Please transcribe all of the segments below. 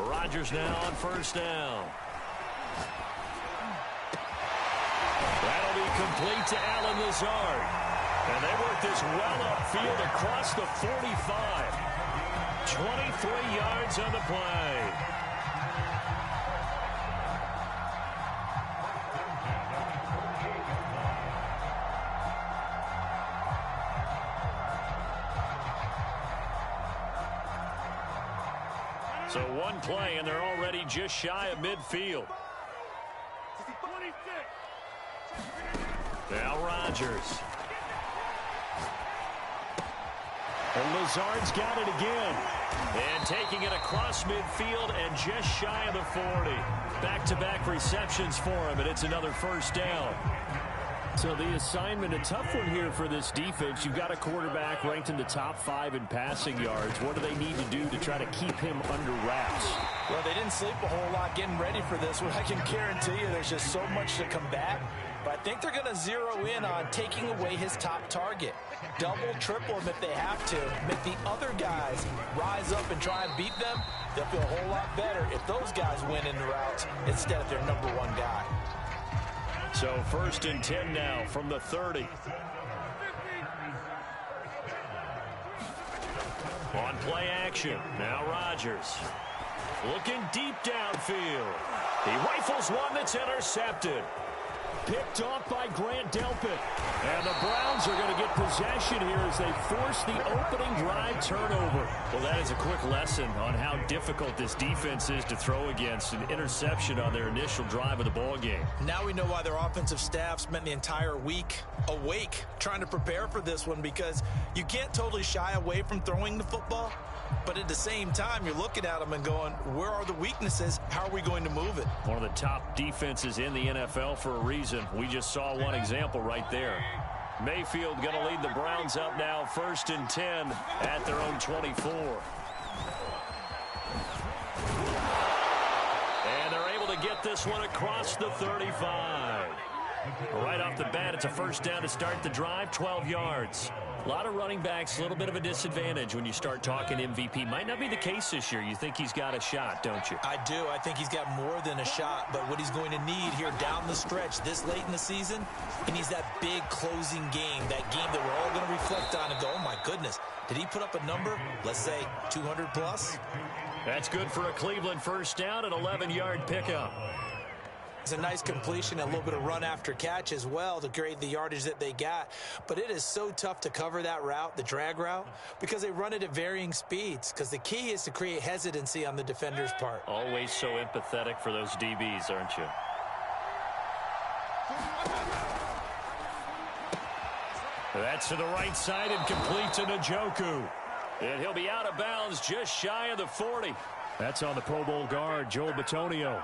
Rodgers now on first down. That'll be complete to Allen Lazard. And they work this well upfield across the 45. 23 yards on the play. So one play, and they're already just shy of midfield. Now Rodgers. And Lazard's got it again. And taking it across midfield and just shy of the 40. Back-to-back receptions for him, and it's another first down. So the assignment, a tough one here for this defense. You've got a quarterback ranked in the top 5 in passing yards. What do they need to do to try to keep him under wraps? Well, they didn't sleep a whole lot getting ready for this one. I can guarantee you there's just so much to combat. But I think they're going to zero in on taking away his top target. Double, triple him if they have to. Make the other guys rise up and try and beat them. They'll feel a whole lot better if those guys win in the routes instead of their number one guy. So first and 10 now from the 30. On play action. Now Rodgers. Looking deep downfield. He rifles one that's intercepted. Picked off by Grant Delpit. And the Browns are going to get possession here as they force the opening drive turnover. Well, that is a quick lesson on how difficult this defense is to throw against. An interception on their initial drive of the ball game. Now we know why their offensive staff spent the entire week awake trying to prepare for this one, because you can't totally shy away from throwing the football. But at the same time, you're looking at them and going, where are the weaknesses? How are we going to move it? One of the top defenses in the NFL for a reason. We just saw one example right there. Mayfield going to lead the Browns up now, first and 10 at their own 24. And they're able to get this one across the 35. Right off the bat, it's a first down to start the drive, 12 yards. A lot of running backs, a little bit of a disadvantage when you start talking MVP. Might not be the case this year. You think he's got a shot, don't you? I do. I think he's got more than a shot. But what he's going to need here down the stretch this late in the season, he needs that big closing game, that game that we're all going to reflect on and go, oh, my goodness, did he put up a number, let's say, 200 plus? That's good for a Cleveland first down, an 11-yard pickup. It's a nice completion, a little bit of run after catch as well to create the yardage that they got. But it is so tough to cover that route, the drag route, because they run it at varying speeds. Because the key is to create hesitancy on the defender's part. Always so empathetic for those DBs, aren't you? That's to the right side and complete to Njoku. And he'll be out of bounds just shy of the 40. That's on the Pro Bowl guard, Joel Bitonio.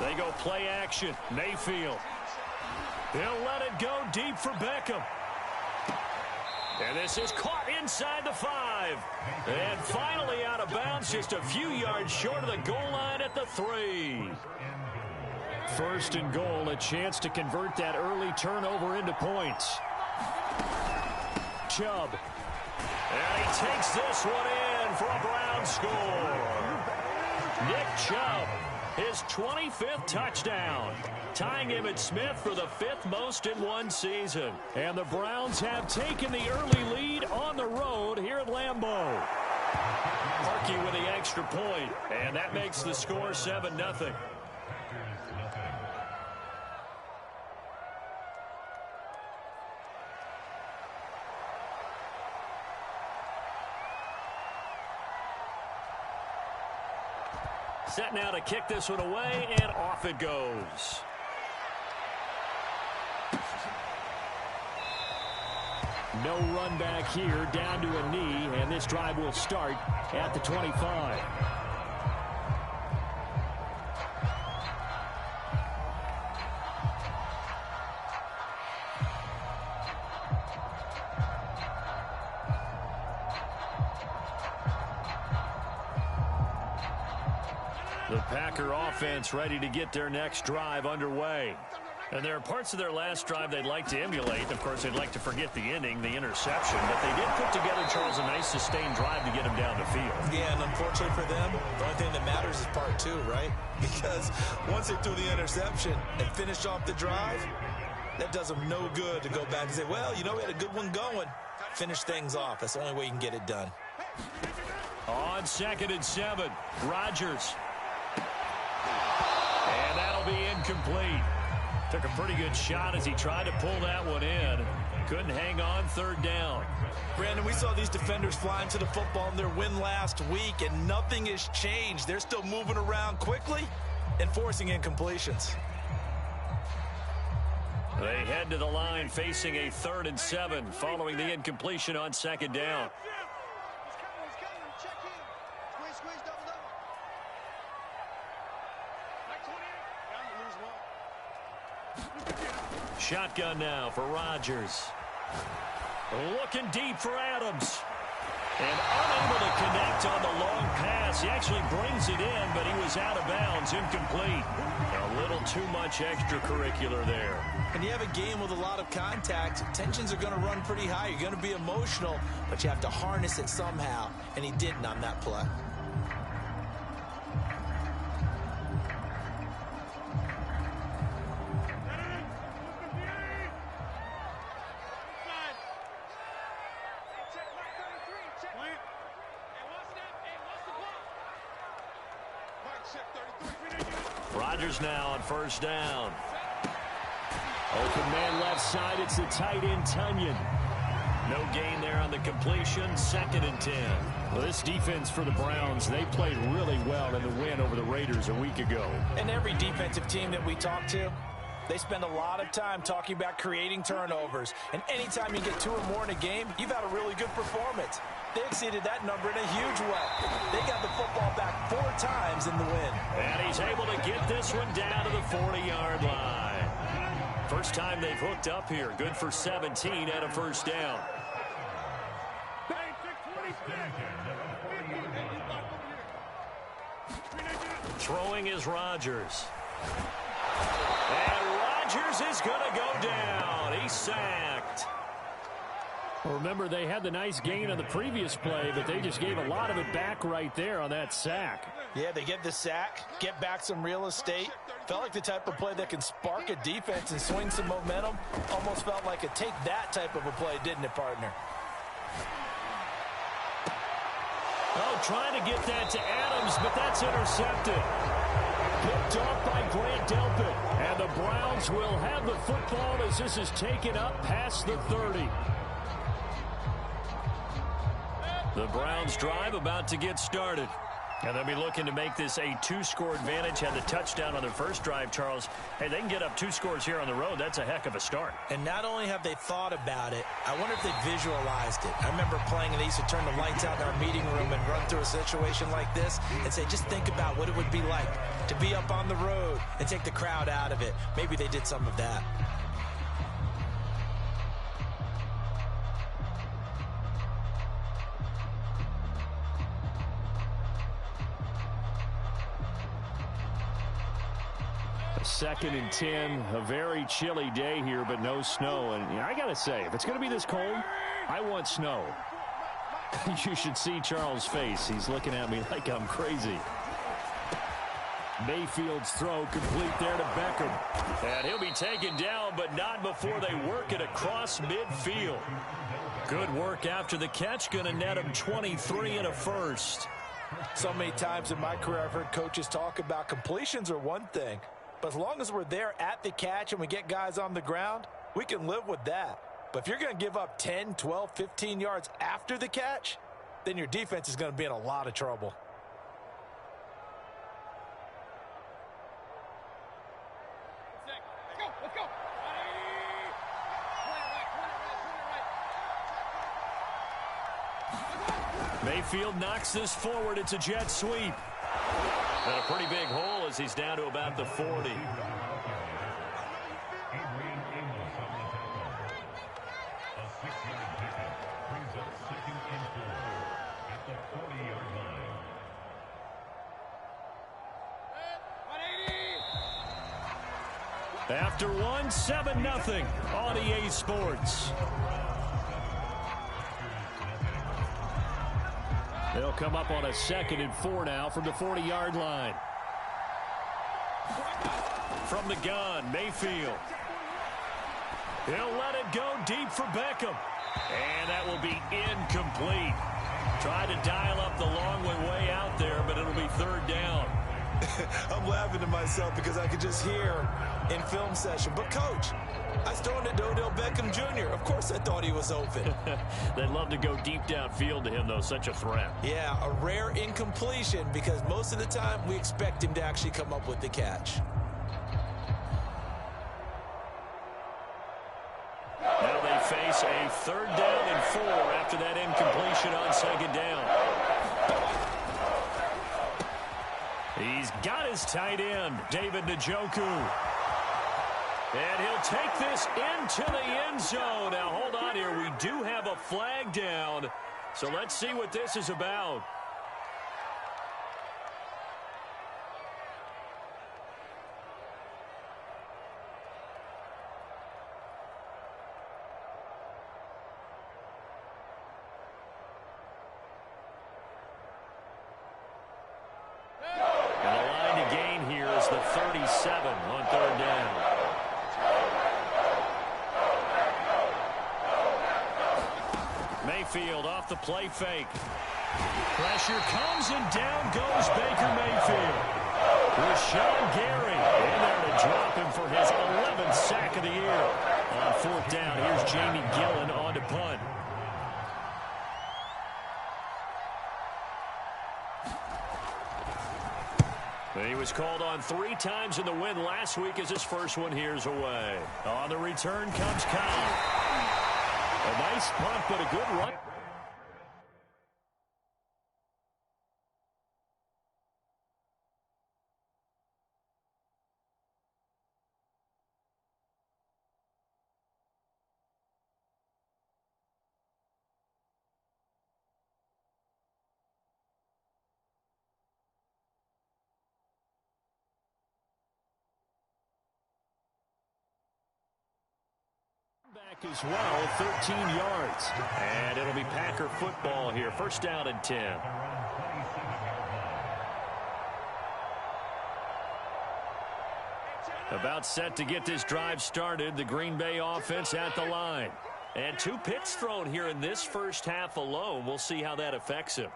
They go play action. Mayfield. He'll let it go deep for Beckham. And this is caught inside the 5. And finally out of bounds, just a few yards short of the goal line at the 3. First and goal, a chance to convert that early turnover into points. Chubb. And he takes this one in for a Brown score. Nick Chubb. His 25th touchdown, tying Emmitt Smith for the 5th most in one season. And the Browns have taken the early lead on the road here at Lambeau. Harkey with the extra point, and that makes the score 7-0. Set now to kick this one away, and off it goes. No run back here, down to a knee, and this drive will start at the 25. The Packer offense ready to get their next drive underway. And there are parts of their last drive they'd like to emulate. Of course, they'd like to forget the ending, the interception. But they did put together, Charles, a nice sustained drive to get them down the field. Yeah, and unfortunately for them, the only thing that matters is part two, right? Because once they threw the interception and finished off the drive, that does them no good to go back and say, well, you know, we had a good one going. Finish things off. That's the only way you can get it done. On 2nd and 7, Rodgers. And that'll be incomplete. Took a pretty good shot as he tried to pull that one in. Couldn't hang on 3rd down. Brandon, we saw these defenders flying to the football in their win last week, and nothing has changed. They're still moving around quickly and forcing incompletions. They head to the line facing a 3rd and 7 following the incompletion on 2nd down. Shotgun now for Rodgers. Looking deep for Adams. And unable to connect on the long pass. He actually brings it in, but he was out of bounds, incomplete. A little too much extracurricular there. When you have a game with a lot of contact, tensions are going to run pretty high. You're going to be emotional, but you have to harness it somehow, and he didn't on that play. Rodgers now on 1st down. Open man left side. It's the tight end, Tunyon. No gain there on the completion. 2nd and 10. Well, this defense for the Browns, they played really well in the win over the Raiders a week ago. And every defensive team that we talk to, they spend a lot of time talking about creating turnovers. And anytime you get 2 or more in a game, you've had a really good performance. They exceeded that number in a huge way. They got the football back 4 times in the win. And he's able to get this one down to the 40-yard line. First time they've hooked up here. Good for 17 at a 1st down. Throwing is Rodgers. And Rodgers is going to go down. He's sacked. Well, remember, they had the nice gain on the previous play, but they just gave a lot of it back right there on that sack. Yeah, they get the sack, get back some real estate. Felt like the type of play that can spark a defense and swing some momentum. Almost felt like a take that type of a play, didn't it, partner? Oh, trying to get that to Adams, but that's intercepted. Picked off by Grant Delpit. And the Browns will have the football as this is taken up past the 30. The Browns drive about to get started. And they'll be looking to make this a 2-score advantage. Had the touchdown on their first drive, Charles. Hey, they can get up 2 scores here on the road. That's a heck of a start. And not only have they thought about it, I wonder if they visualized it. I remember playing and they used to turn the lights out in our meeting room and run through a situation like this and say, just think about what it would be like to be up on the road and take the crowd out of it. Maybe they did some of that. Second and 10, a very chilly day here, but no snow. And I got to say, if it's going to be this cold, I want snow. You should see Charles' face. He's looking at me like I'm crazy. Mayfield's throw complete there to Beckham. And he'll be taken down, but not before they work it across midfield. Good work after the catch. Going to net him 23 and a first. So many times in my career, I've heard coaches talk about completions are one thing. But as long as we're there at the catch and we get guys on the ground, we can live with that. But if you're going to give up 10, 12, 15 yards after the catch, then your defense is going to be in a lot of trouble. Let's go. Mayfield knocks this forward. It's a jet sweep. And a pretty big hole as he's down to about the 40. After one, 7-0 on EA Sports. They'll come up on a 2nd and 4 now from the 40-yard line. From the gun, Mayfield. He'll let it go deep for Beckham. And that will be incomplete. Tried to dial up the long way out there, but it'll be 3rd down. I'm laughing to myself because I could just hear in film session. But, Coach, I was throwing it to Odell Beckham Jr. Of course I thought he was open. They'd love to go deep downfield to him, though. Such a threat. Yeah, a rare incompletion because most of the time we expect him to actually come up with the catch. Now they face a 3rd down and 4 after that incompletion on 2nd down. He's got his tight end, David Njoku. And he'll take this into the end zone. Now, hold on here. We do have a flag down. So let's see what this is about. And the line to gain here is the 37 on 3rd down. Mayfield off the play fake. Pressure comes and down goes Baker Mayfield. Rashawn Gary in there to drop him for his 11th sack of the year. On 4th down, here's Jamie Gillen on to punt. He was called on 3 times in the win last week as his first one here's away. On the return comes Kyle. A nice punt, but a good run. Back as well, 13 yards. And it'll be Packer football here. 1st down and 10. About set to get this drive started. The Green Bay offense at the line. And 2 picks thrown here in this first half alone. We'll see how that affects him.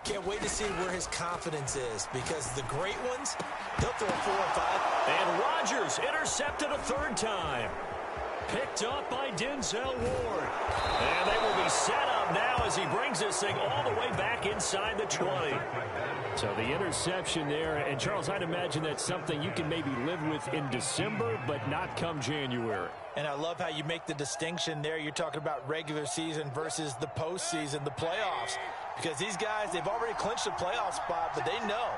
Can't wait to see where his confidence is because the great ones, they'll throw 4 or 5. And Rodgers intercepted a 3rd time. Picked up by Denzel Ward. And they will be set up now as he brings this thing all the way back inside the 20. So the interception there. And, Charles, I'd imagine that's something you can maybe live with in December, but not come January. And I love how you make the distinction there. You're talking about regular season versus the postseason, the playoffs. Because these guys, they've already clinched a playoff spot, but they know,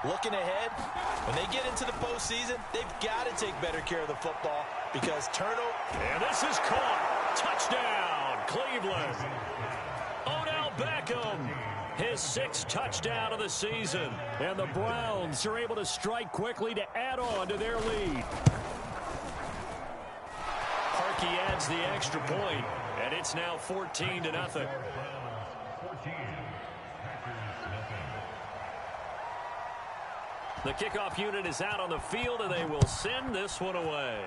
looking ahead, when they get into the postseason, they've got to take better care of the football because turnover. And this is caught. Touchdown, Cleveland. Odell Beckham, his 6th touchdown of the season. And the Browns are able to strike quickly to add on to their lead. Harkey adds the extra point, and it's now 14-0. The kickoff unit is out on the field, and they will send this one away.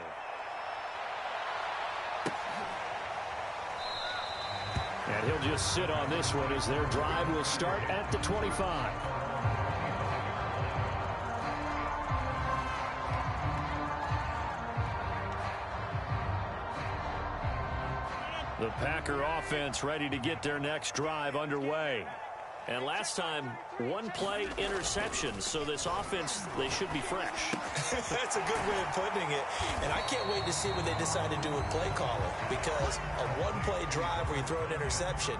And he'll just sit on this one as their drive will start at the 25. The Packer offense ready to get their next drive underway. And last time, 1 play interception. So this offense, they should be fresh. That's a good way of putting it. And I can't wait to see what they decide to do with play calling. Because a 1-play drive where you throw an interception,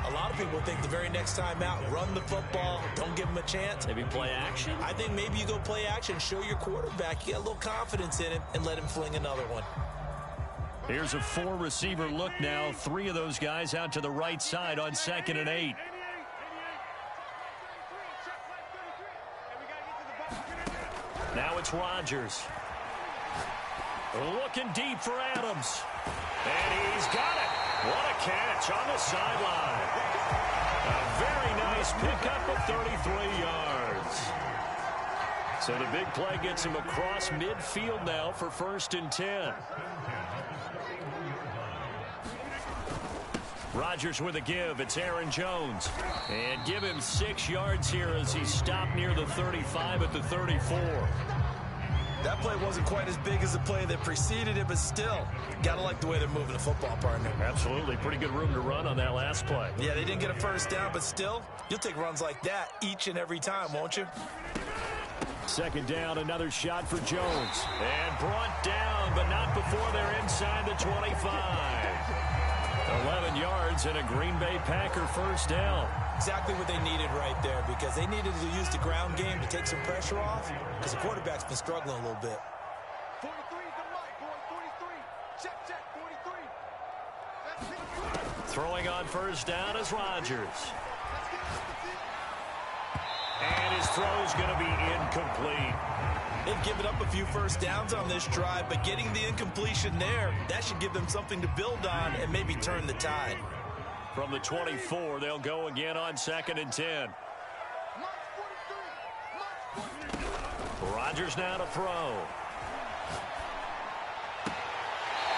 a lot of people think the very next time out, run the football, don't give them a chance. Maybe play action? I think maybe you go play action, show your quarterback, you get a little confidence in him, and let him fling another one. Here's a 4-receiver look now. 3 of those guys out to the right side on 2nd and 8. Now it's Rodgers. Looking deep for Adams. And he's got it. What a catch on the sideline. A very nice pickup of 33 yards. So the big play gets him across midfield now for 1st and 10. Rodgers with a give. It's Aaron Jones. And give him 6 yards here as he stopped near the 35 at the 34. That play wasn't quite as big as the play that preceded it, but still, gotta like the way they're moving the football, partner. Absolutely. Pretty good room to run on that last play. Yeah, they didn't get a first down, but still, you'll take runs like that each and every time, won't you? 2nd down, another shot for Jones. And brought down, but not before they're inside the 25. 11 yards and a Green Bay Packer 1st down. Exactly what they needed right there, because they needed to use the ground game to take some pressure off, because the quarterback's been struggling a little bit. 43 is the mic, boy. 43. Check, 43. Throwing on 1st down is Rodgers. And his throw's going to be incomplete. They've given up a few first downs on this drive, but getting the incompletion there, that should give them something to build on and maybe turn the tide. From the 24, they'll go again on 2nd and 10. Rodgers now to throw.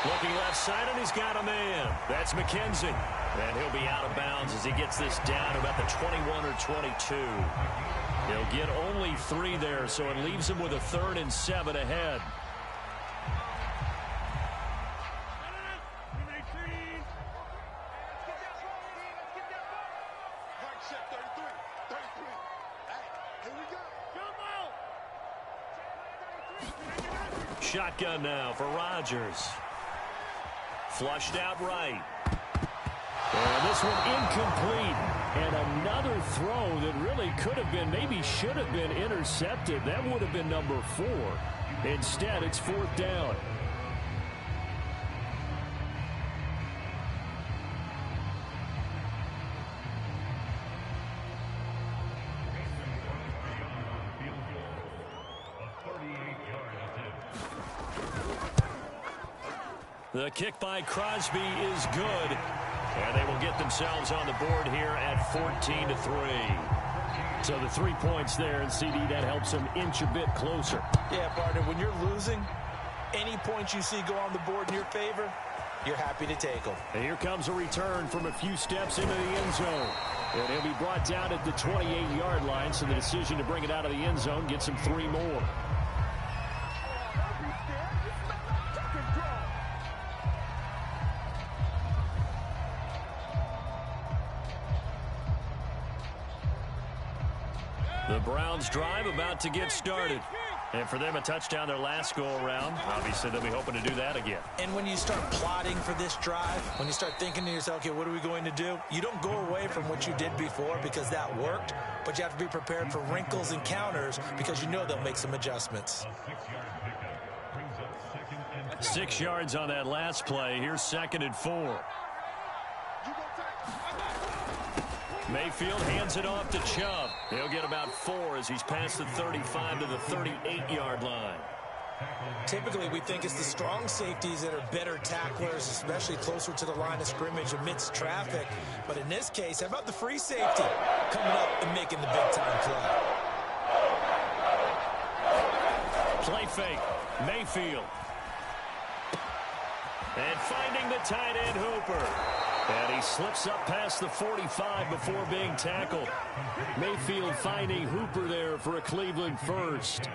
Looking left side, and he's got a man. That's McKenzie. And he'll be out of bounds as he gets this down to about the 21 or 22. He'll get only 3 there, so it leaves him with a 3rd and 7 ahead. Shotgun now for Rodgers. Flushed out right. And this one incomplete. And another throw that really could have been, maybe should have been intercepted. That would have been number 4. Instead, it's 4th down. The kick by Crosby is good. And they will get themselves on the board here at 14-3. So the 3 points there, and CD, that helps them inch a bit closer. Yeah, partner, when you're losing, any points you see go on the board in your favor, you're happy to take them. And here comes a return from a few steps into the end zone. And he'll be brought down at the 28-yard line, so the decision to bring it out of the end zone gets him 3 more. The Browns drive about to get started. And for them, a touchdown their last go-around. Obviously, they'll be hoping to do that again. And when you start plotting for this drive, when you start thinking to yourself, okay, what are we going to do? You don't go away from what you did before because that worked, but you have to be prepared for wrinkles and counters because you know they'll make some adjustments. 6 yards on that last play. Here's 2nd and 4. Mayfield hands it off to Chubb. He'll get about 4 as he's past the 35 to the 38-yard line. Typically, we think it's the strong safeties that are better tacklers, especially closer to the line of scrimmage amidst traffic. But in this case, how about the free safety coming up and making the big-time play? Play fake. Mayfield. And finding the tight end Hooper. And he slips up past the 45 before being tackled. Mayfield finding Hooper there for a Cleveland first.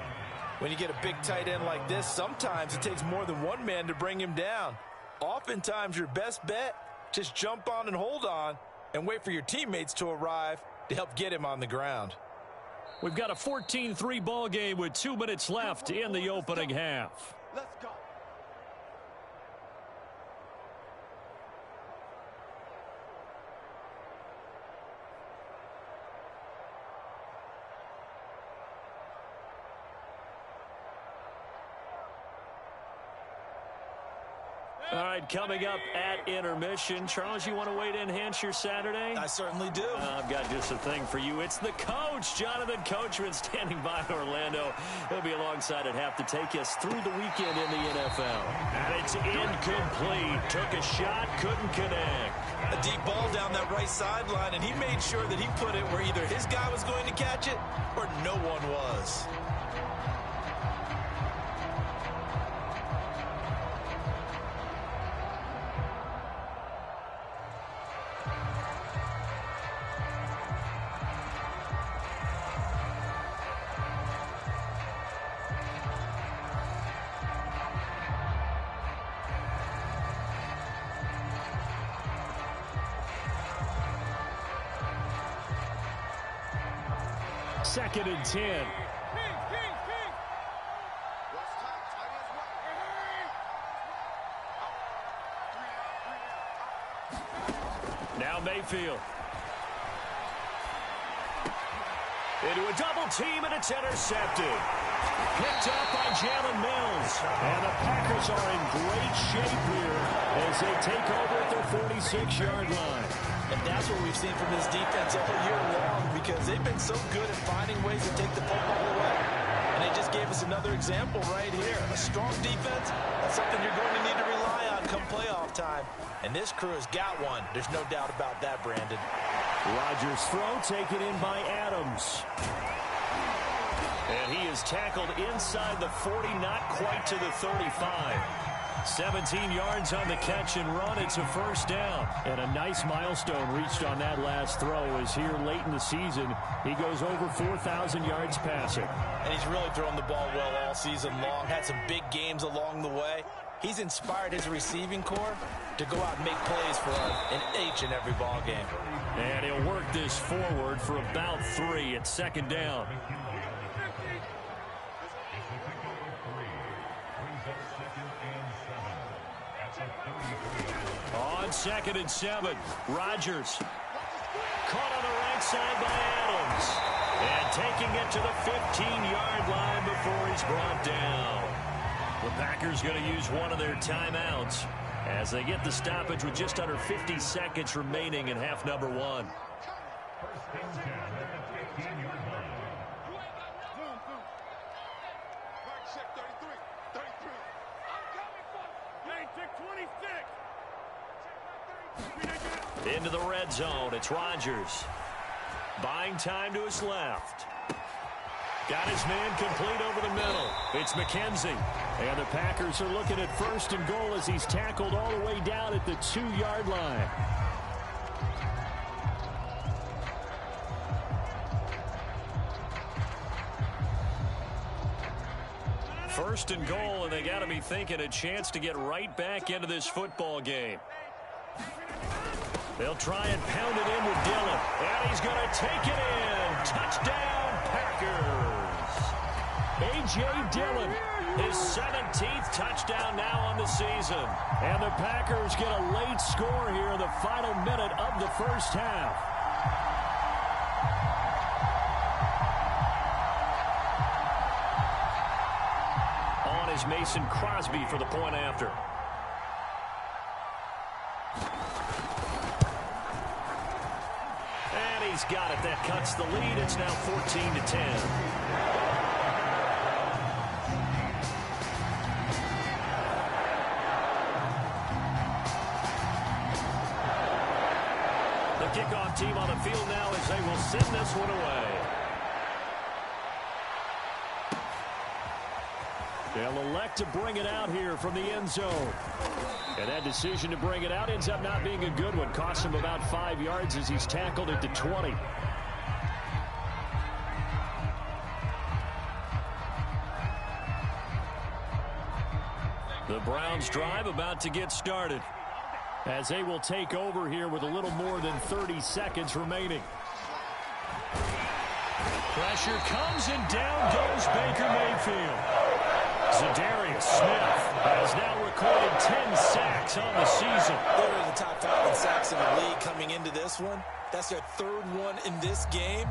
When you get a big tight end like this, sometimes it takes more than one man to bring him down. Oftentimes, your best bet, just jump on and hold on and wait for your teammates to arrive to help get him on the ground. We've got a 14-3 ball game with 2 minutes left in the opening half. Let's go. All right, coming up at intermission. Charles, you want to wait to enhance your Saturday? I certainly do. I've got just a thing for you. It's the coach, Jonathan Coachman, standing by in Orlando. He'll be alongside at half to take us through the weekend in the NFL. And it's incomplete. Took a shot, couldn't connect. A deep ball down that right sideline, and he made sure that he put it where either his guy was going to catch it or no one was. Second and 10. Now Mayfield. Into a double team, and it's intercepted. Picked up by Jalen Mills. And the Packers are in great shape here as they take over at their 46-yard line. And that's what we've seen from this defense all year long, because they've been so good at finding ways to take the football away. And they just gave us another example right here. A strong defense, that's something you're going to need to rely on come playoff time. And this crew has got one. There's no doubt about that, Brandon. Rodgers' throw taken in by Adams. And he is tackled inside the 40, not quite to the 35. 17 yards on the catch and run. It's a first down. And a nice milestone reached on that last throw as here late in the season, he goes over 4,000 yards passing. And he's really thrown the ball well all season long. Had some big games along the way. He's inspired his receiving corps to go out and make plays for an each and every ball game. And he'll work this forward for about 3 at second down. On 2nd and 7, Rodgers caught on the right side by Adams. And taking it to the 15-yard line before he's brought down. The Packers going to use one of their timeouts as they get the stoppage with just under 50 seconds remaining in half number 1. Into the red zone, it's Rodgers. Buying time to his left. Got his man complete over the middle. It's McKenzie. And the Packers are looking at 1st and goal as he's tackled all the way down at the 2-yard line. First and goal, and they got to be thinking a chance to get right back into this football game. They'll try and pound it in with Dillon. And he's going to take it in. Touchdown, Packers. A.J. Dillon, his 17th touchdown now on the season. And the Packers get a late score here in the final minute of the first half. On is Mason Crosby for the point after. He's got it. That cuts the lead. It's now 14-10. The kickoff team on the field now as they will send this one away. They'll elect to bring it out here from the end zone. And that decision to bring it out ends up not being a good one. Costs him about 5 yards as he's tackled at the 20. The Browns drive about to get started as they will take over here with a little more than 30 seconds remaining. Pressure comes and down goes Baker Mayfield. Zadarius Smith has now recorded 10 sacks on the season. They're in the top 5 in sacks in the league. coming into this one. That's their third one in this game.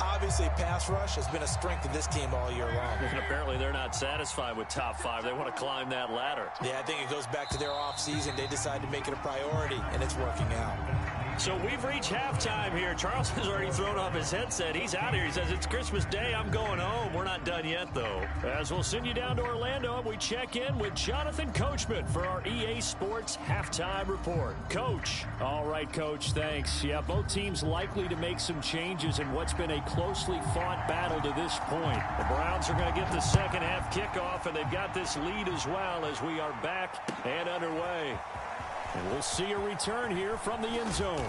Obviously, pass rush has been a strength of this team all year long. And apparently they're not satisfied with top 5. They want to climb that ladder. Yeah, I think it goes back to their offseason. They decided to make it a priority, and it's working out. So we've reached halftime here. Charles has already thrown off his headset. He's out here. He says, it's Christmas Day. I'm going home. We're not done yet, though. As we'll send you down to Orlando, and we check in with Jonathan Coachman for our EA Sports Halftime Report. Coach. All right, Coach, thanks. Yeah, both teams likely to make some changes in what's been a closely fought battle to this point. The Browns are going to get the second half kickoff, and they've got this lead as well as we are back and underway. And we'll see a return here from the end zone.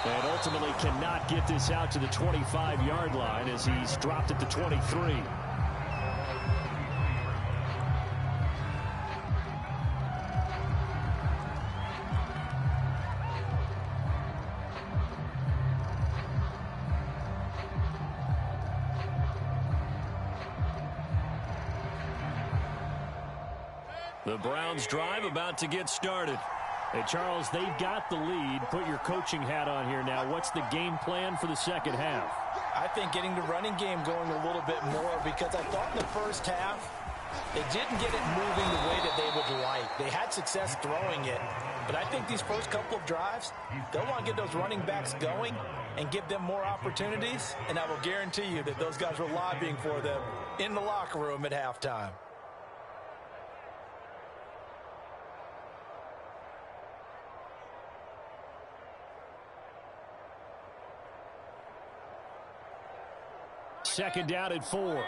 And ultimately cannot get this out to the 25-yard line as he's dropped at the 23. The Browns drive about to get started. Hey, Charles, they've got the lead. Put your coaching hat on here now. What's the game plan for the second half? I think getting the running game going a little bit more, because I thought in the first half they didn't get it moving the way that they would like. They had success throwing it, but I think these first couple of drives, they'll want to get those running backs going and give them more opportunities, and I will guarantee you that those guys were lobbying for them in the locker room at halftime. Second down at 4.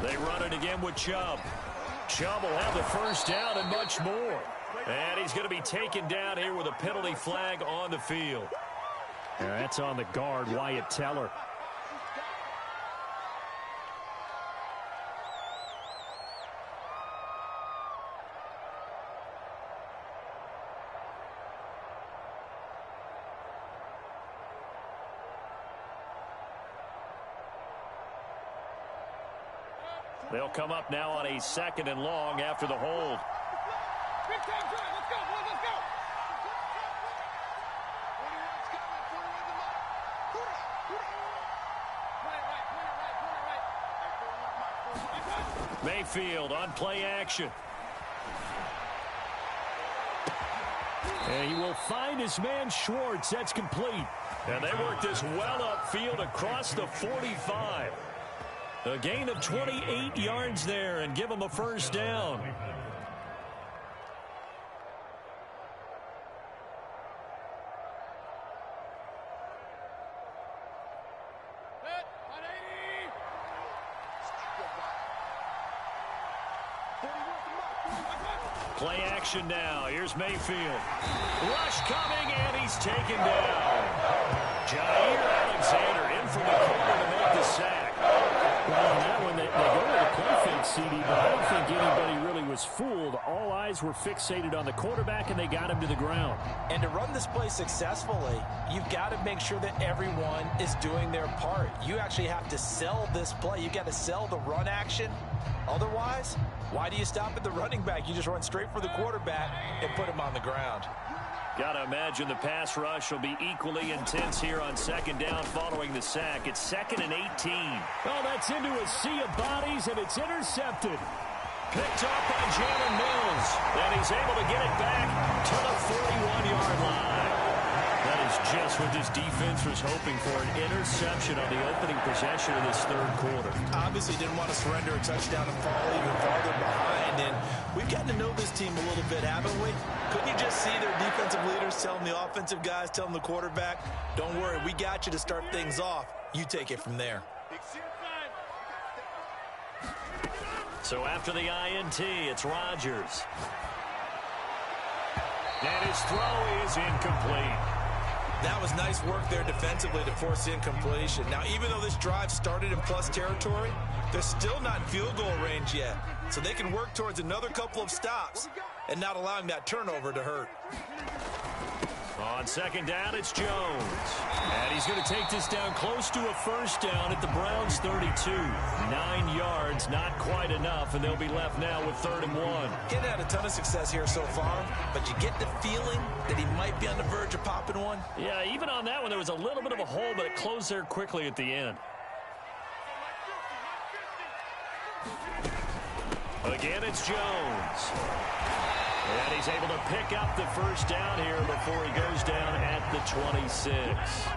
They run it again with Chubb. Chubb will have the first down and much more. And he's going to be taken down here with a penalty flag on the field. And that's on the guard, Wyatt Teller. They'll come up now on a second and long after the hold. Big time drive. Let's go, boys. Let's go. Mayfield on play action. And he will find his man Schwartz. That's complete. And they work this well upfield across the 45. A gain of 28 yards there and give him a first down. Play action now. Here's Mayfield. Rush coming, and he's taken down. Jair Alexander in from the corner to make the sack. Well, on that one, they go to the play fake, CD, but I don't think anybody really was fooled. All eyes were fixated on the quarterback, and they got him to the ground. And to run this play successfully, you've got to make sure that everyone is doing their part. You actually have to sell this play. You've got to sell the run action. Otherwise, why do you stop at the running back? You just run straight for the quarterback and put him on the ground. Got to imagine the pass rush will be equally intense here on second down following the sack. It's 2nd and 18. Oh, that's into a sea of bodies, and it's intercepted. Picked up by Jalen Mills, and he's able to get it back to the 41-yard line. That is just what this defense was hoping for, an interception on the opening possession of this third quarter. Obviously didn't want to surrender a touchdown and fall even farther behind, and we've gotten to know this team a little bit, haven't we? Couldn't you just see their defensive leaders telling the offensive guys, telling the quarterback, don't worry, we got you to start things off. You take it from there. So after the INT, it's Rodgers. And his throw is incomplete. That was nice work there defensively to force incompletion. Now, even though this drive started in plus territory, they're still not in field goal range yet. So they can work towards another couple of stops and not allowing that turnover to hurt. On second down, it's Jones. And he's going to take this down close to a first down at the Browns' 32. 9 yards, not quite enough, and they'll be left now with 3rd and 1. He's had a ton of success here so far, but you get the feeling that he might be on the verge of popping one. Yeah, even on that one, there was a little bit of a hole, but it closed there quickly at the end. Again, it's Jones. And he's able to pick up the first down here before he goes down at the 26.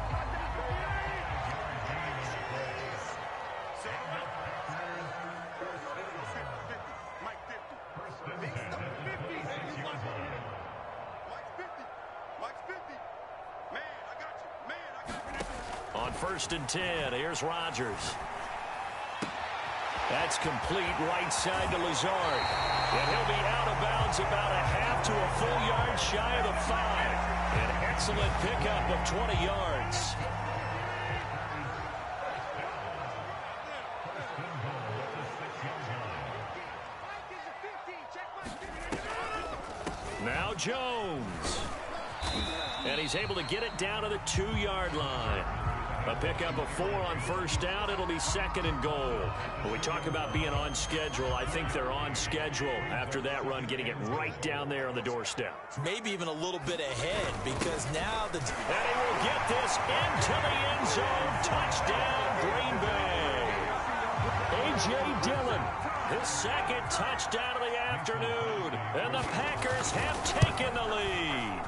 On 1st and 10, here's Rodgers. That's complete right side to Lazard. And he'll be out of bounds about a half to a full yard shy of the 5. An excellent pickup of 20 yards. Now Jones. And he's able to get it down to the 2-yard line. A pickup of 4 on 1st down. It'll be 2nd and goal. When we talk about being on schedule, I think they're on schedule after that run, getting it right down there on the doorstep. Maybe even a little bit ahead, because now the... And he will get this into the end zone. Touchdown, Green Bay. A.J. Dillon, his 2nd touchdown of the afternoon. And the Packers have taken the lead.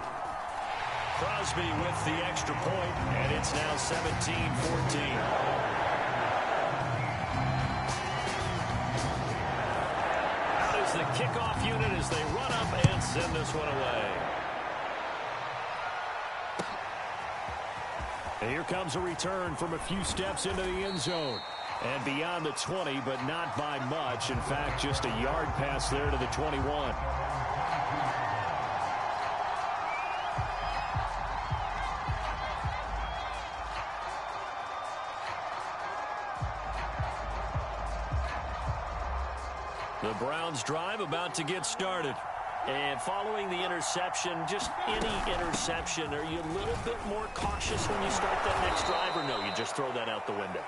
Crosby with the extra point, and it's now 17-14. Out is the kickoff unit as they run up and send this one away. And here comes a return from a few steps into the end zone. And beyond the 20, but not by much. In fact, just a yard pass there to the 21. The Browns drive about to get started. And following the interception, just any interception, are you a little bit more cautious when you start that next drive, or no, you just throw that out the window?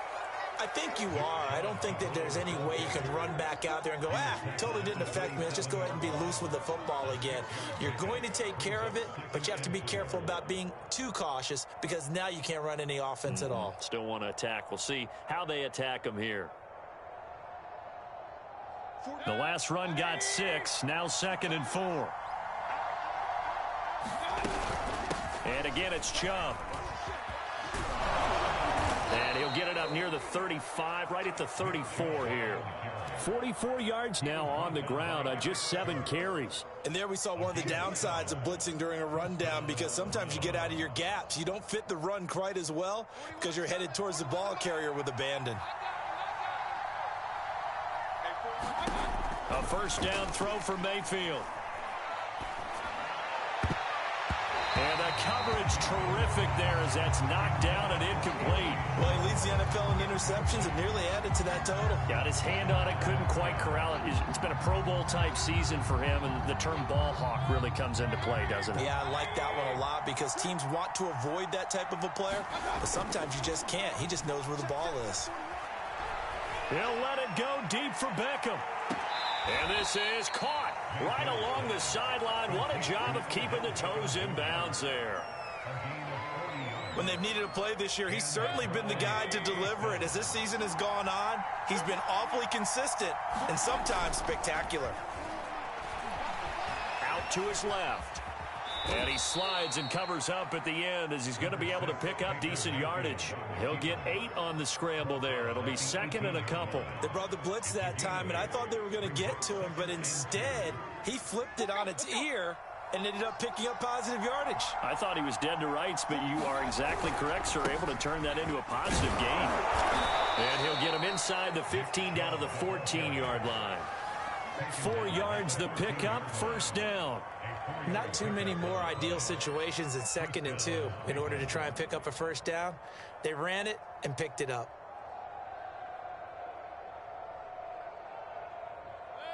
I think you are. I don't think that there's any way you can run back out there and go, totally didn't affect me. Let's just go ahead and be loose with the football again. You're going to take care of it, but you have to be careful about being too cautious, because now you can't run any offense at all. Still want to attack. We'll see how they attack them here. The last run got 6. Now 2nd and 4. And again, it's Chubb. And he'll get it up near the 35, right at the 34 here. 44 yards now on the ground on just 7 carries. And there we saw one of the downsides of blitzing during a rundown, because sometimes you get out of your gaps. You don't fit the run quite as well because you're headed towards the ball carrier with abandon. A 1st down throw for Mayfield. And the coverage terrific there as that's knocked down and incomplete. Well, he leads the NFL in interceptions and nearly added to that total. Got his hand on it, couldn't quite corral it. It's been a Pro Bowl type season for him, and the term ball hawk really comes into play, doesn't it? Yeah, I like that one a lot, because teams want to avoid that type of a player, but sometimes you just can't. He just knows where the ball is. He'll let it go deep for Beckham. And this is caught right along the sideline. What a job of keeping the toes in bounds there. When they've needed a play this year, he's certainly been the guy to deliver it. As this season has gone on, he's been awfully consistent and sometimes spectacular. Out to his left. And he slides and covers up at the end as he's going to be able to pick up decent yardage. He'll get 8 on the scramble there. It'll be 2nd and a couple. They brought the blitz that time, and I thought they were going to get to him, but instead he flipped it on its ear and ended up picking up positive yardage. I thought he was dead to rights, but you are exactly correct, sir. Able to turn that into a positive gain. And he'll get him inside the 15 down to the 14-yard line. 4 yards the pickup, 1st down. Not too many more ideal situations in 2nd and 2 in order to try and pick up a 1st down. They ran it and picked it up.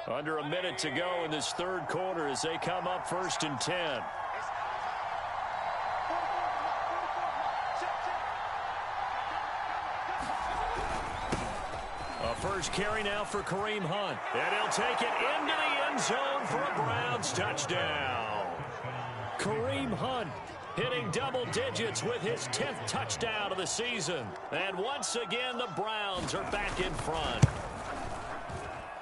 Under a minute to go in this 3rd quarter as they come up 1st and 10. first carry now for Kareem Hunt. And he'll take it into the end zone for a Browns touchdown. Kareem Hunt hitting double digits with his 10th touchdown of the season. And once again, the Browns are back in front.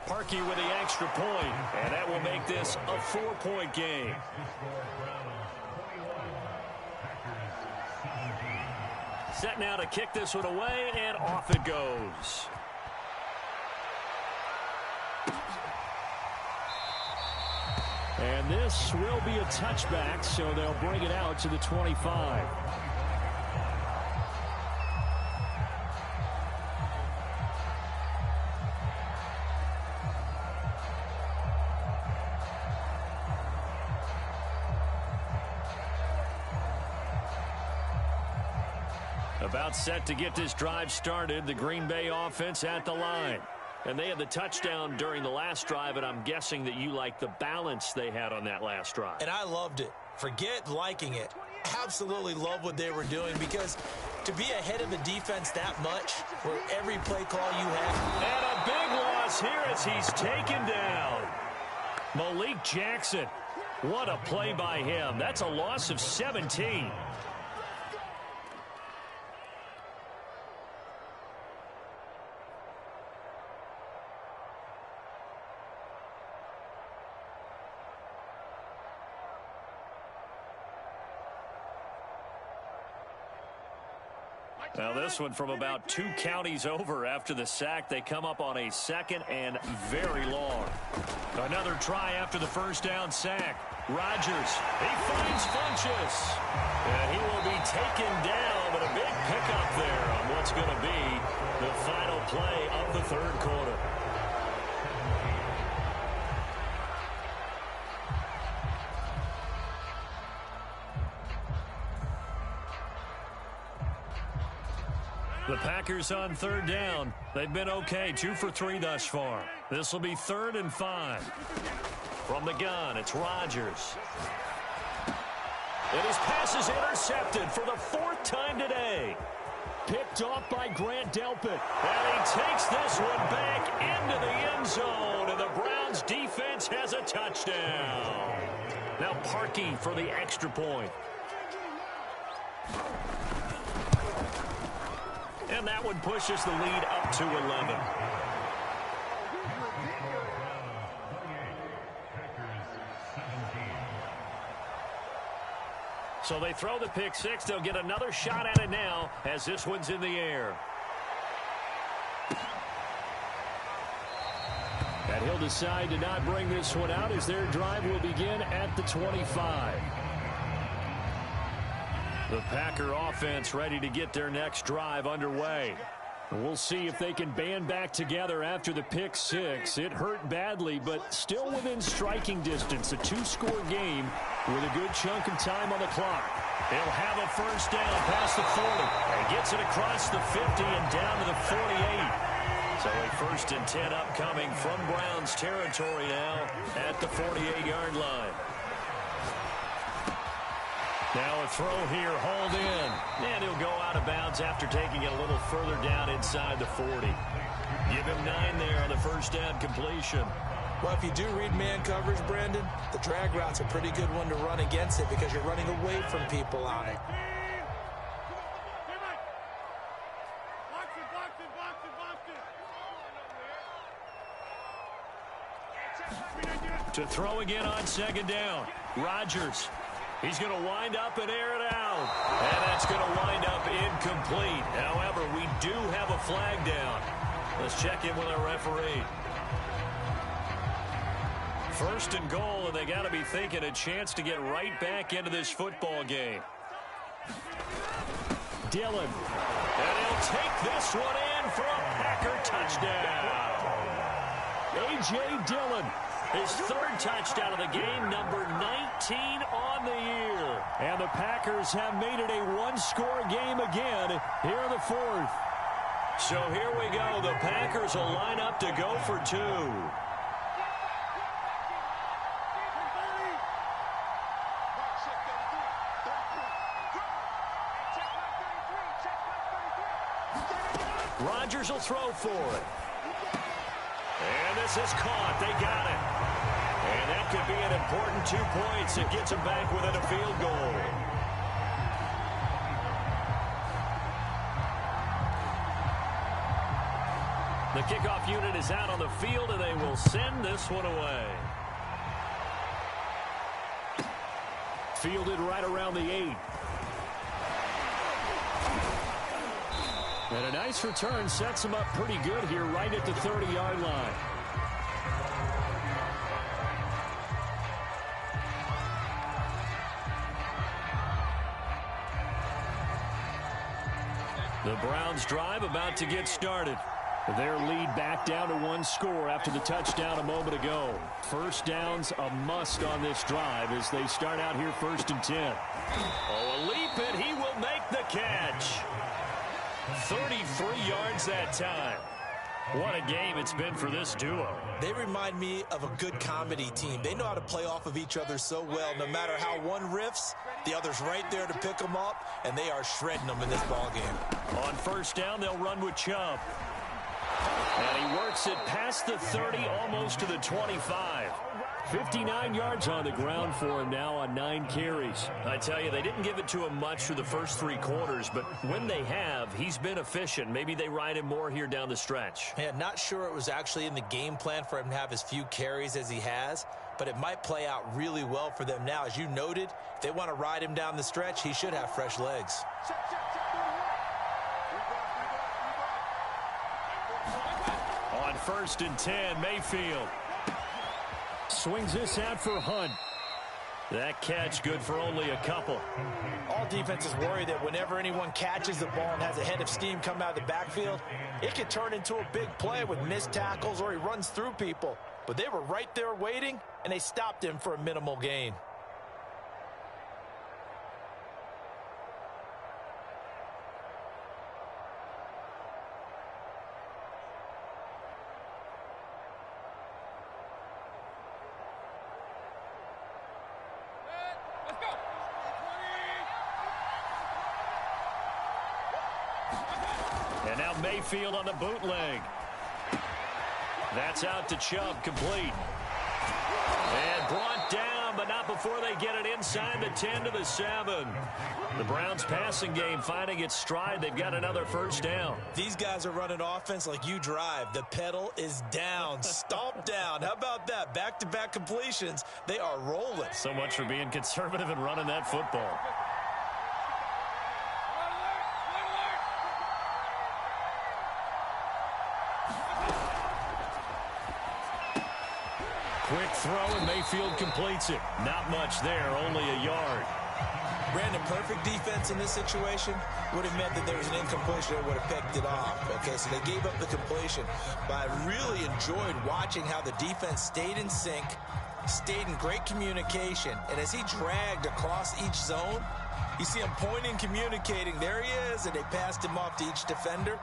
Parkey with the extra point, and that will make this a 4-point game. Set now to kick this one away, and off it goes. And this will be a touchback, so they'll bring it out to the 25. About set to get this drive started, the Green Bay offense at the line. And they had the touchdown during the last drive, and I'm guessing that you like the balance they had on that last drive. And I loved it. Forget liking it. Absolutely love what they were doing, because to be ahead of the defense that much, where every play call you have. And a big loss here as he's taken down. Malik Jackson. What a play by him. That's a loss of 17. Now this one from about 2 counties over after the sack. They come up on a 2nd and very long. Another try after the first down sack. Rodgers, he finds Funchess. And he will be taken down, but a big pickup there on what's going to be the final play of the third quarter. The Packers on third down. They've been okay, 2 for 3 thus far. This will be 3rd and 5. From the gun, it's Rodgers. And his pass is intercepted for the 4th time today. Picked off by Grant Delpit. And he takes this one back into the end zone. And the Browns defense has a touchdown. Now Parkey for the extra point. And that one pushes the lead up to 11. So they throw the pick six. They'll get another shot at it now as this one's in the air. And he'll decide to not bring this one out as their drive will begin at the 25. The Packer offense ready to get their next drive underway. We'll see if they can band back together after the pick six. It hurt badly, but still within striking distance. A 2-score game with a good chunk of time on the clock. He'll have a first down past the 40. And gets it across the 50 and down to the 48. So a 1st and 10 upcoming from Browns territory now at the 48-yard line. Now a throw here, hauled in. And he'll go out of bounds after taking it a little further down inside the 40. Give him 9 there on the first down completion. Well, if you do read man coverage, Brandon, the drag route's a pretty good one to run against it because you're running away from people on it. To throw again on 2nd down. Rodgers. He's going to wind up and air it out. And that's going to wind up incomplete. However, we do have a flag down. Let's check in with our referee. 1st and goal, and they got to be thinking a chance to get right back into this football game. Dillon. And he'll take this one in for a Packer touchdown. A.J. Dillon. His 3rd touchdown of the game, number 19 on the year. And the Packers have made it a 1-score game again here in the 4th. So here we go. The Packers will line up to go for 2. Rodgers will throw for it. this is caught. They got it. And that could be an important 2 points. It gets them back within a field goal. The kickoff unit is out on the field, and they will send this one away. Fielded right around the 8. And a nice return sets them up pretty good here right at the 30-yard line. The Browns drive about to get started. Their lead back down to 1 score after the touchdown a moment ago. First down's a must on this drive as they start out here 1st and 10. Oh, a leap, and he will make the catch. 33 yards that time. What a game it's been for this duo. They remind me of a good comedy team. They know how to play off of each other so well. No matter how one riffs, the other's right there to pick them up, and they are shredding them in this ballgame. On first down, they'll run with Chubb. And he works it past the 30, almost to the 25. 59 yards on the ground for him now on 9 carries. I tell you, they didn't give it to him much through the first 3 quarters, but when they have, he's been efficient. Maybe they ride him more here down the stretch. Yeah, not sure it was actually in the game plan for him to have as few carries as he has, but it might play out really well for them now. As you noted, if they want to ride him down the stretch, he should have fresh legs. On 1st and 10, Mayfield swings this out for Hunt. That catch good for only a couple. All defenses worry that whenever anyone catches the ball and has a head of steam come out of the backfield, it could turn into a big play with missed tackles or he runs through people. But they were right there waiting, and they stopped him for a minimal gain. And now Mayfield on the bootleg. That's out to Chubb, complete. And brought down, but not before they get it inside the 10 to the 7. The Browns passing game finding its stride. They've got another first down. These guys are running offense like you drive. The pedal is down, stomp down. How about that? Back-to-back completions. They are rolling. So much for being conservative and running that football. Quick throw, and Mayfield completes it. Not much there, only a yard. Brandon, perfect defense in this situation would have meant that there was an incompletion that would have picked it off. Okay, so they gave up the completion. But I really enjoyed watching how the defense stayed in sync, stayed in great communication. And as he dragged across each zone, you see him pointing, communicating. There he is, and they passed him off to each defender.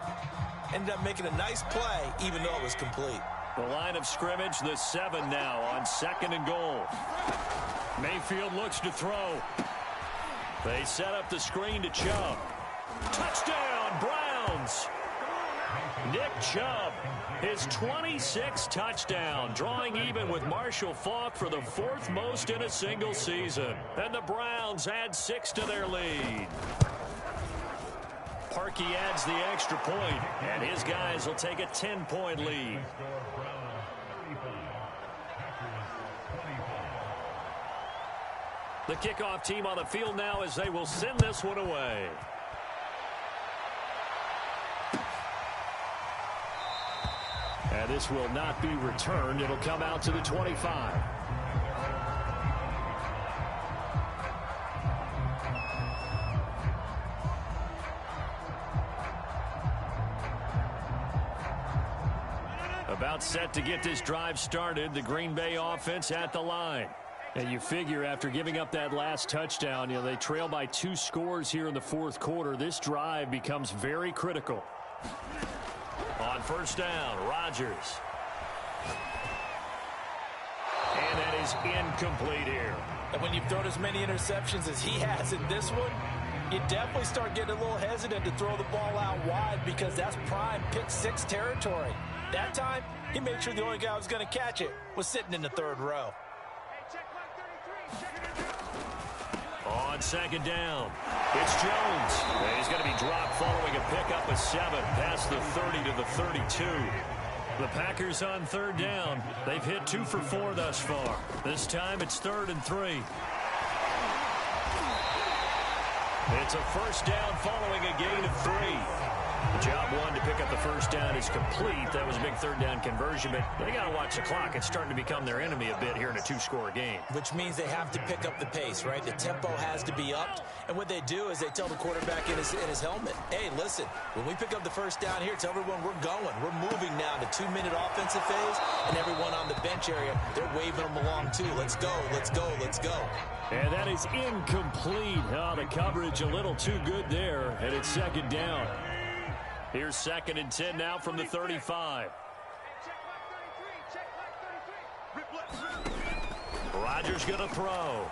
Ended up making a nice play, even though it was complete. The line of scrimmage, the 7 now on 2nd and goal. Mayfield looks to throw. They set up the screen to Chubb. Touchdown, Browns! Nick Chubb, his 26th touchdown, drawing even with Marshall Faulk for the 4th most in a single season. And the Browns add 6 to their lead. Parkey adds the extra point, and his guys will take a 10-point lead. The kickoff team on the field now as they will send this one away. And this will not be returned. It'll come out to the 25. About set to get this drive started. The Green Bay offense at the line. And you figure after giving up that last touchdown, they trail by 2 scores here in the 4th quarter. This drive becomes very critical. On first down, Rodgers. And that is incomplete here. And when you've thrown as many interceptions as he has in this one, you definitely start getting a little hesitant to throw the ball out wide because that's prime pick 6 territory. That time, he made sure the only guy who was going to catch it was sitting in the third row. On second down, it's Jones. He's going to be dropped following a pickup of 7 past the 30 to the 32. The Packers on third down. They've hit 2 for 4 thus far. This time it's 3rd and 3. It's a first down following a gain of 3. Job 1 to pick up the first down is complete. That was a big third down conversion, but they got to watch the clock. It's starting to become their enemy a bit here in a 2-score game. Which means they have to pick up the pace, right? The tempo has to be upped. And what they do is they tell the quarterback in his helmet, hey, listen, when we pick up the first down here, tell everyone we're going. We're moving now to 2-minute offensive phase, and everyone on the bench area, they're waving them along too. Let's go, let's go, let's go. And that is incomplete. Oh, the coverage a little too good there, and it's second down. Here's 2nd and 10 now from the 35. Rodgers going to throw.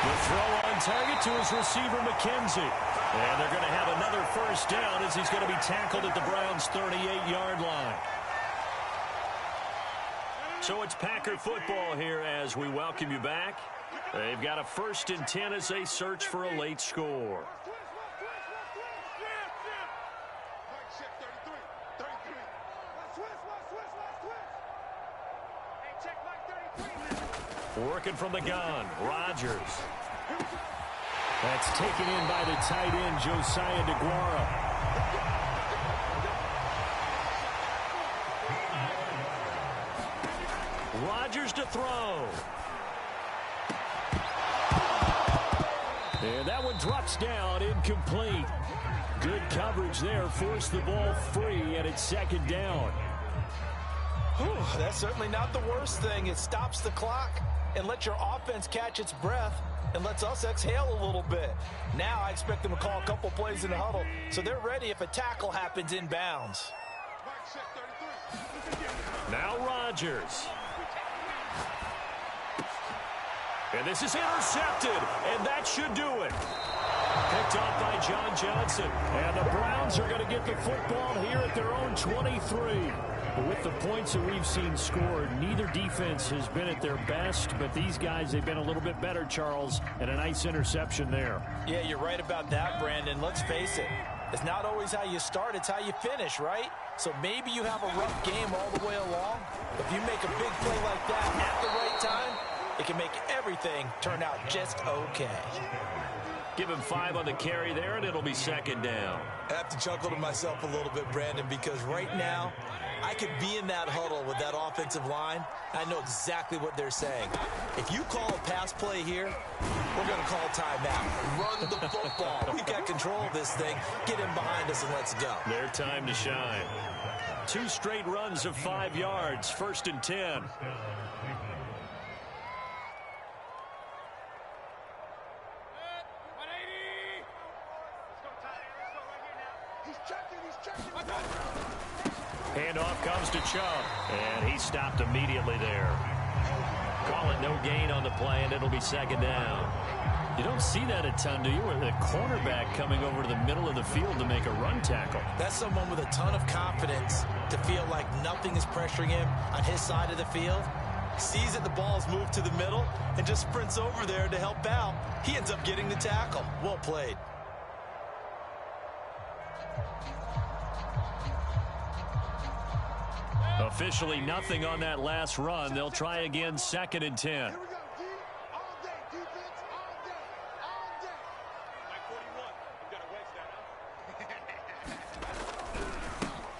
The throw on target to his receiver, McKenzie. And they're going to have another first down as he's going to be tackled at the Browns' 38-yard line. So it's Packer football here as we welcome you back. They've got a 1st and 10 as they search for a late score. Working from the gun, Rodgers. That's taken in by the tight end, Josiah DeGuara. Rodgers to throw. And that one drops down, incomplete. Good coverage there, forced the ball free, and it's second down. Whew, that's certainly not the worst thing. It stops the clock and lets your offense catch its breath and lets us exhale a little bit. Now I expect them to call a couple plays in the huddle so they're ready if a tackle happens inbounds. Now Rodgers. And this is intercepted, and that should do it. Picked off by John Johnson. And the Browns are going to get the football here at their own 23. With the points that we've seen scored, neither defense has been at their best, but these guys, they've been a little bit better, Charles, and a nice interception there. Yeah, you're right about that, Brandon. Let's face it. It's not always how you start, it's how you finish, right? So maybe you have a rough game all the way along. If you make a big play like that at the right time, it can make everything turn out just okay. Give him 5 on the carry there, and it'll be second down. I have to chuckle to myself a little bit, Brandon, because right now, I could be in that huddle with that offensive line. I know exactly what they're saying. If you call a pass play here, we're going to call timeout. Run the football. We've got control of this thing. Get him behind us and let's go. Their time to shine. 2 straight runs of 5 yards. 1st and 10. Handoff comes to Chubb, and he stopped immediately there. Call it no gain on the play, and it'll be second down. You don't see that a ton, do you? With a cornerback coming over to the middle of the field to make a run tackle. That's someone with a ton of confidence to feel like nothing is pressuring him on his side of the field. Sees that the ball's moved to the middle and just sprints over there to help out. He ends up getting the tackle. Well played. Officially nothing on that last run. They'll try again, 2nd and 10. Here we go, D. All day, defense, all day, all day. Mike 41, you got a wedge down.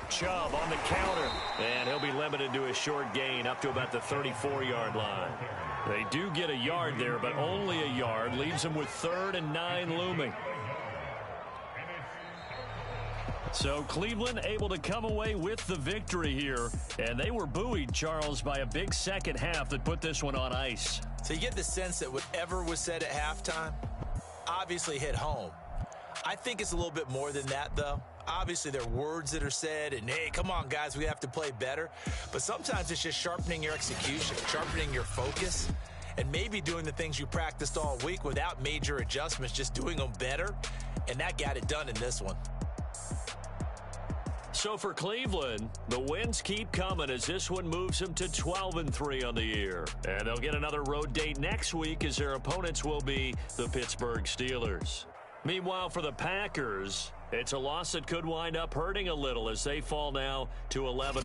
Chubb on the counter, and he'll be limited to a short gain up to about the 34-yard line. They do get a yard there, but only a yard. Leaves them with 3rd and 9 looming. So Cleveland able to come away with the victory here, and they were buoyed, Charles, by a big second half that put this one on ice. So you get the sense that whatever was said at halftime obviously hit home. I think it's a little bit more than that, though. Obviously, there are words that are said, and, hey, come on, guys, we have to play better. But sometimes it's just sharpening your execution, sharpening your focus, and maybe doing the things you practiced all week without major adjustments, just doing them better. And that got it done in this one. So for Cleveland, the wins keep coming as this one moves them to 12-3 on the year. And they'll get another road date next week as their opponents will be the Pittsburgh Steelers. Meanwhile, for the Packers, it's a loss that could wind up hurting a little as they fall now to 11.